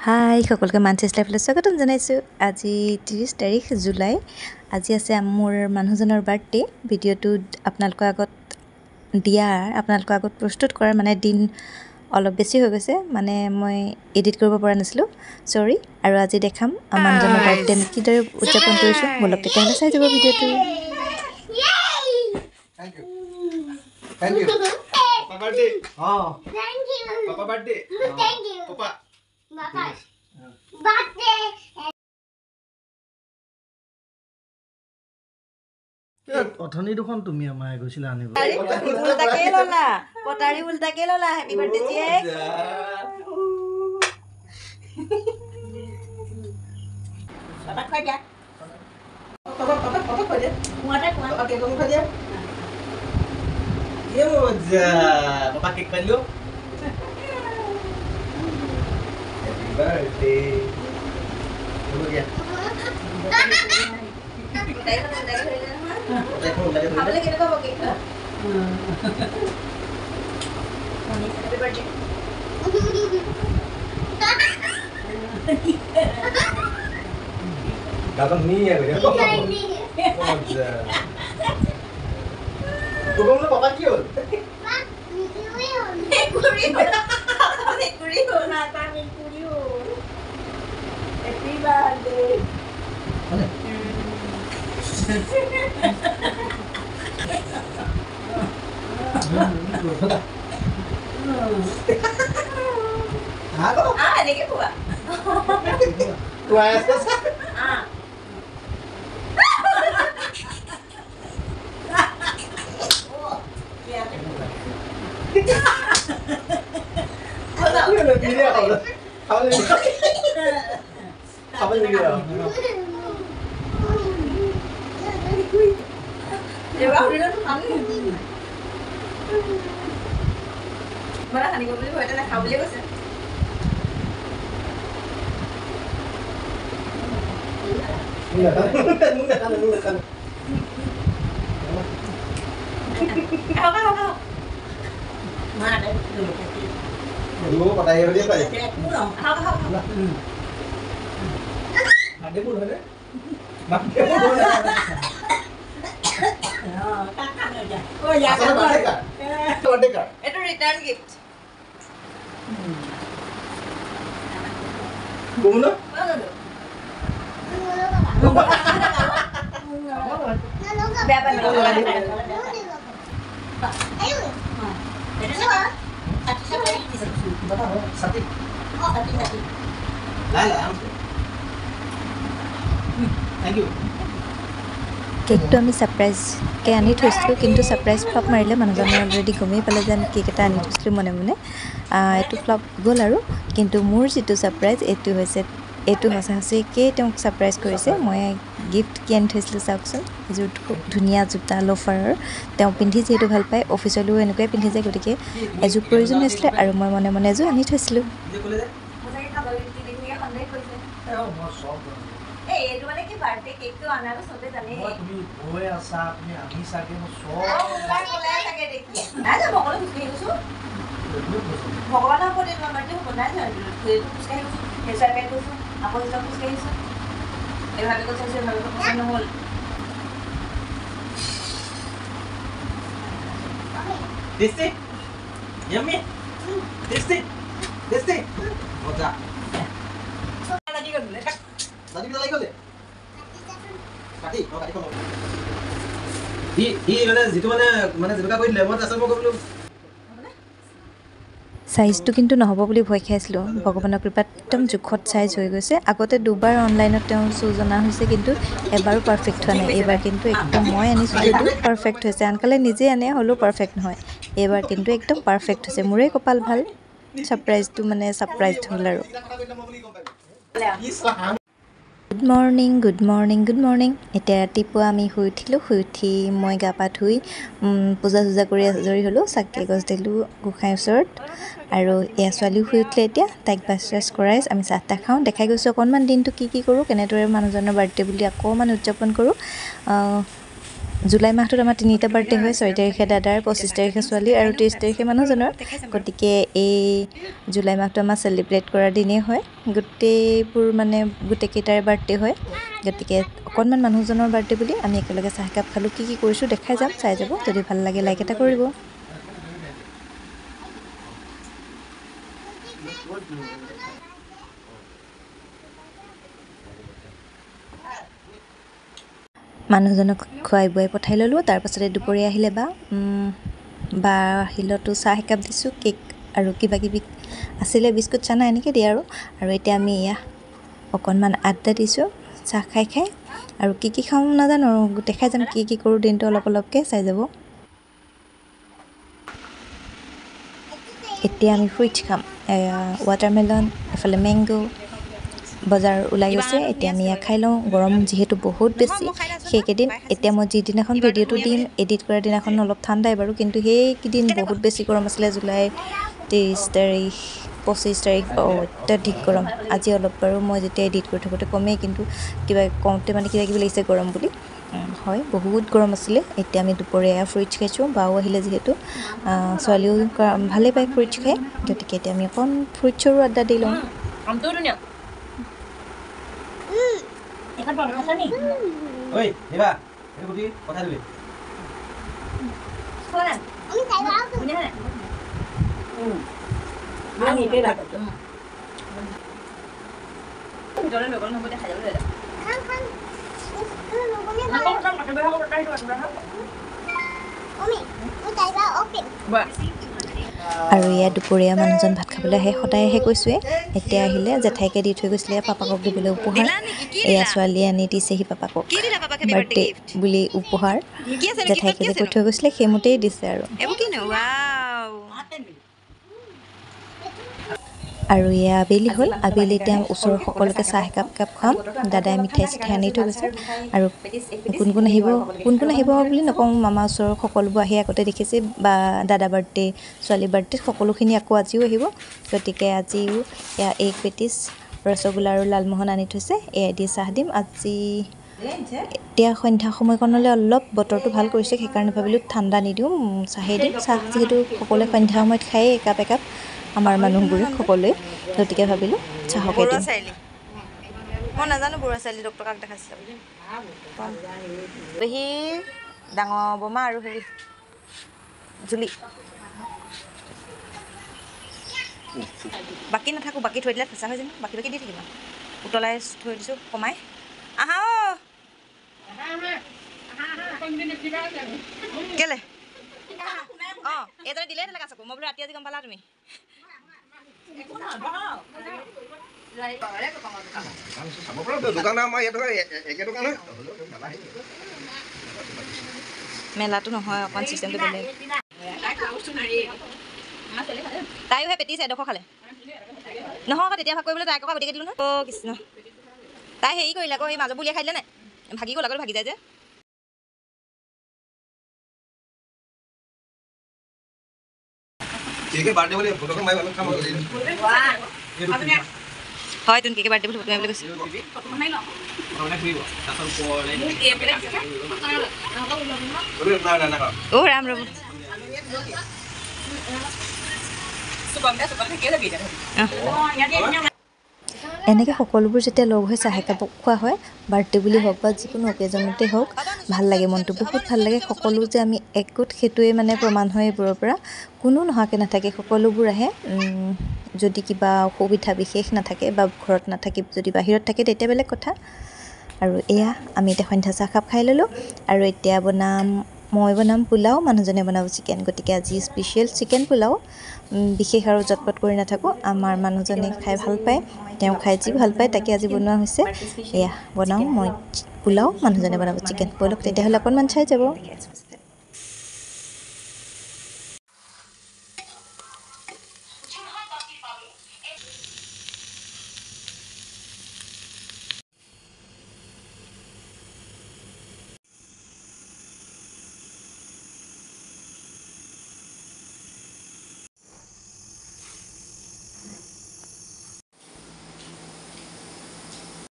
হাই সকলকে মানচেছ লাইফলৈ স্বাগতম জনাইছোঁ। আজি 30 তাৰিখ জুলাই। আজি আছে মোৰ মানুহজনৰ বাৰ্থডে। ভিডিঅ'টো আপোনালোকৰ আগত প্ৰস্তুত কৰাৰ মানে দিন অলপ বেছি হৈ গৈছে, মানে মই এডিট কৰিব পৰা নাছিলোঁ, চৰি। আৰু আজি দেখাম মানুহজনৰ বাৰ্থডে আমি কিদৰে উদযাপন কৰিছোঁ। বলক তেতিয়াহ'লে চাই যাব ভিডিঅ'টো। Thank you. Papa birthday. Oh. Thank you. Papa birthday. Thank you. Papa. Papa. Birthday. অথনি দুখন তুমি আমাৰ গৈছিলা আনিব উল্টাকে ললা পটাৰী উল্টাকে ললা। হেপী বাৰ্থডে জীয়েক। Papa khơi dia. Papa khơi dia. Muat dah, muat. Okey, kamu khơi dia. Ya moja. Papa cake kan lu? Happy birthday. Tunggu ya. देखो लगे तो খাবলৈ কেনেকুৱা হ'ব কেকটো? Happy birthday. datang nih ya ya. Moja. Tunggu lu papa kiul. Happy birthday. Ako? Ini ke buat? Tuas. Ini udah gini ya kalau. Kamu ini. Kamu ini ya. Ya, udah tu kami. Mana kan ikut beli buat nak kau beli apa? Enggak kan. Kau. Mana ada dulu. Dulu pada air dia apa ya? Kau. Ada pun ada. Makan pun ada. Kakak aja. Oh ya, Asal ada kan? Itu ada kan? itu return gift. Guna? Mana tu? Berapa Ayo. Jadi siapa? Siapa ini? Sati. Oh, tadi. Lala. Thank you. কেকটো আমি ছাৰপ্ৰাইজকৈ আনি থৈছিলোঁ, কিন্তু surprise flop মাৰিলে। মানুহজনে already গমেই পালে যে আমি কেক এটা আনি থৈছিলোঁ মনে মনে। এইটো ফ্লপ গ'ল আৰু। কিন্তু মোৰ যিটো ছাৰপ্ৰাইজ এইটো সঁচাকৈ তেওঁক ছাৰপ্ৰাইজ কৰিছে। মই গিফ্ট কি আনি থৈছিলোঁ চাওকচোন। এযোৰ খুব ধুনীয়া জোতা লফাৰৰ। তেওঁ পিন্ধি যিহেতু ভাল পায়, অফিচলৈও এনেকুৱাই পিন্ধি যায়, গতিকে এযোৰ প্ৰয়োজন হৈছিলে আৰু মই মনে মনে এযোৰ আনি থৈছিলোঁ। এইটো মানে কি বাৰ্থডে কেকটো আনাৰো চবে জানে। তুমি গৈ আছা, তুমি আহি চাগে মই চব ভগৱানৰ ওপৰত এইটো বাৰ্থডে হ'ব নাই জানো। সেইটো খোজকাঢ়ি গৈছোঁ, ফেচাৰ পেণ্ট গৈছোঁ, আকৌ এইবিলাক খোজকাঢ়িছোঁ। এইভাৱে কৈছে এইভাৱে পচন্দ নহ'ল। Tasty? Yummy? Tasty? Moja. Tadi kan boleh kan? Tadi kita lagi kali? Kati, kau kati kau. Mana jitu mana jenuka kau lemon asal mau kau belum? চাইজটো কিন্তু নহ'ব বুলি ভয় খাইছিলোঁ। ভগৱানৰ কৃপাত একদম জোখত চাইজ হৈ গৈছে। আগতে দুবাৰ অনলাইনত তেওঁ চুজ অনা হৈছে, কিন্তু এবাৰো পাৰফেক্ট হোৱা নাই। এইবাৰ কিন্তু একদম মই আনিছোঁ যদিও পাৰফেক্ট হৈছে। আনকালে নিজে আনে, হ'লেও পাৰফেক্ট নহয়। এইবাৰ কিন্তু একদম পাৰফেক্ট হৈছে। মোৰে কপাল ভাল, ছাৰপ্ৰাইজটো মানে ছাৰপ্ৰাইজ হ'ল আৰু। Good morning. এতিয়া ৰাতিপুৱা আমি শুই উঠি মই গা পা ধুই পূজা চূজা কৰি আজৰি হ'লোঁ। চাকি গছ দিলোঁ গোঁসাইৰ ওচৰত। আৰু এয়া ছোৱালীও শুই উঠিলে এতিয়া। তাইক ব্ৰাছ কৰাই আমি চাহ তাহ খাওঁ। দেখাই গৈছোঁ অকণমান দিনটো কি কৰোঁ, কেনেদৰে মানুহজনৰ বাৰ্থডে বুলি অকণমান উদযাপন কৰোঁ। জুলাই মাহটোত আমাৰ 3টা বাৰ্থডে হয় 6 তাৰিখে দাদাৰ 25 তাৰিখে ছোৱালী আৰু 23 তাৰিখে মানুহজনৰ গতিকে এই জুলাই মাহটো আমাৰ চেলিব্ৰেট কৰাৰ দিনেই হয় গোটেইবোৰ মানে গোটেইকেইটাৰ বাৰ্থডে হয় গতিকে অকণমান মানুহজনৰ বাৰ্থডে বুলি আমি একেলগে চাহ একাপ খালোঁ কি কৰিছোঁ দেখাই যাম চাই যাব যদি ভাল লাগে লাইক এটা কৰিব মানুহজনক খুৱাই বুৱাই পঠাই ল'লোঁ তাৰপাছতে দুপৰীয়া আহিলে বা আহিলতো চাহ একাপ দিছোঁ কেক আৰু কিবা কিবি আছিলে বিস্কুট চানা এনেকৈ দিয়ে আৰু এতিয়া আমি এয়া অকণমান আড্ডা দিছোঁ চাহ খাই আৰু কি খাওঁ নাজানো আৰু দেখাই যাম কি কৰোঁ দিনটো অলপকৈ চাই যাব এতিয়া আমি ফ্ৰুইটছ খাম ৱাটাৰমেলন এফালে মেংগো বজাৰ ওলাই গৈছে এতিয়া আমি এয়া খাই লওঁ গৰম যিহেতু বহুত বেছি সেইকেইদিন এতিয়া মই যিদিনাখন ভিডিঅ'টো দিম এডিট কৰাৰ দিনাখন অলপ ঠাণ্ডাই বাৰু কিন্তু সেইকেইদিন বহুত বেছি গৰম আছিলে জুলাই 23 তাৰিখ 25 তাৰিখ অত্যাধিক গৰম আজি অলপ বাৰু মই যেতিয়া এডিট কৰি থাকোঁতে কমেই কিন্তু কিবা কওঁতে মানে কিবা কিবি লাগিছে গৰম বুলি হয় বহুত গৰম আছিলে এতিয়া আমি দুপৰীয়া ফ্ৰুইটছ খাইছোঁ বাও আহিলে যিহেতু ছোৱালীও ভালেই পায় ফ্ৰুইটছ খাই গতিকে এতিয়া আমি অকণ ফ্ৰুইটছৰো আড্ডা দি লওঁ ঐ দেবা এই গুটি কথা দিবি আমি তাই বাও আমি এইটোৱে ভাল পাইছোঁ ভিতৰলৈ লৈ গ'ল নহ'ব দেখাই যাব লৈ যা খান নবনে আমি তাই বাও অপেন আৰু ইয়াত দুপৰীয়া মানুহজন ভাত খাবলৈ আহে সদায় আহে কৈছোঁৱে এতিয়া আহিলে জেঠাইকে দি থৈ গৈছিলে পাপাকক দিবলৈ উপহাৰ এয়া ছোৱালীয়ে আনি দিছেহি পাপাকক বাৰ্থডে বুলি উপহাৰ জেঠাইকে যে কৈ থৈ গৈছিলে সেইমতেই দিছে আৰু এয়া আবেলি হ'ল আবেলি এতিয়া ওচৰৰ সকলোকে চাহ একাপ খুৱাম দাদাই মিঠাই চিঠাই আনি থৈ গৈছে আৰু কোন কোন আহিব বুলি নকওঁ মামা ওচৰৰ সকলোবোৰ আহি আগতে দেখিছে বা দাদা বাৰ্থডে ছোৱালী বাৰ্থডে সকলোখিনি আকৌ আজিও আহিব গতিকে আজিও এয়া এগ পেটিছ ৰসগোল্লা আৰু লালমোহন আনি থৈছে এয়াই দি চাহ দিম আজি এতিয়া সন্ধ্যা সময়কণলৈ অলপ বতৰটো ভাল কৰিছে সেইকাৰণে ভাবিলোঁ ঠাণ্ডা নিদিওঁ চাহেই দিম চাহ যিহেতু সকলোৱে সন্ধ্যা সময়ত খায়েই একাপ আমাৰ মানুহবোৰে সকলোৱে গতিকে ভাবিলোঁ চাহকে দিম মই নাজানো বুঢ়া ছোৱালী ডক্টৰ কাক দেখাইছিলে পেহী ডাঙৰ বমা আৰু হেৰি জুলি বাকী নাথাকোঁ বাকী থৈ দিলে ফেঁচা হৈ যাম বাকী দি থাকিম উতলাই থৈ দিছোঁ কমাই আহা কেলে এইদৰে দিলেই থাকে চাকো মই বোলো ৰাতি আজি গম পালা তুমি মেলাটো নহয় অকণমান চিষ্টেমটো বেলেগ তাইও সেই পেটিছে এডোখৰ খালে নহয় আকৌ তেতিয়া ভাগ কৰিবলৈ তাইক আকৌ গতিকে দিলোঁ নহয় অ' কৃষ্ণ তাই হেৰি কৰিলে আকৌ সেই মাজৰ বুলিয়ে খাই দিলে নাই ভাগি গ'ল আকৌ ভাগি যায় যে হয় তুমি কেকে বাৰ্থডে বুলি ফটো মাৰিবলৈ কৈছোঁ অ' ৰাম ৰ'ব এনেকৈ সকলোবোৰ যেতিয়া লগ হৈ চাহ একাপ খোৱা হয় বাৰ্থডে বুলি হওক বা যিকোনো অকেজনতে হওক ভাল লাগে মনটো বহুত ভাল লাগে সকলো যে আমি একগোট সেইটোৱে মানে প্ৰমাণ হয় এইবোৰৰ পৰা কোনো নোহোৱাকৈ নাথাকে সকলোবোৰ আহে যদি কিবা অসুবিধা বিশেষ নাথাকে বা ঘৰত নাথাকি যদি বাহিৰত থাকে তেতিয়া বেলেগ কথা আৰু এয়া আমি এতিয়া সন্ধ্যা চাহ কাপ খাই ল'লোঁ আৰু এতিয়া মই বনাম পোলাও মানুহজনে বনাব চিকেন গতিকে আজি স্পেচিয়েল চিকেন পোলাও বিশেষ আৰু জটপট কৰি নাথাকোঁ আমাৰ মানুহজনে খাই ভাল পায় তেওঁ খাই যি ভাল পায় তাকে আজি বনোৱা হৈছে এয়া বনাওঁ মই পোলাও মানুহজনে বনাব চিকেন ব'লক তেতিয়াহ'লে অকণমান চাই যাব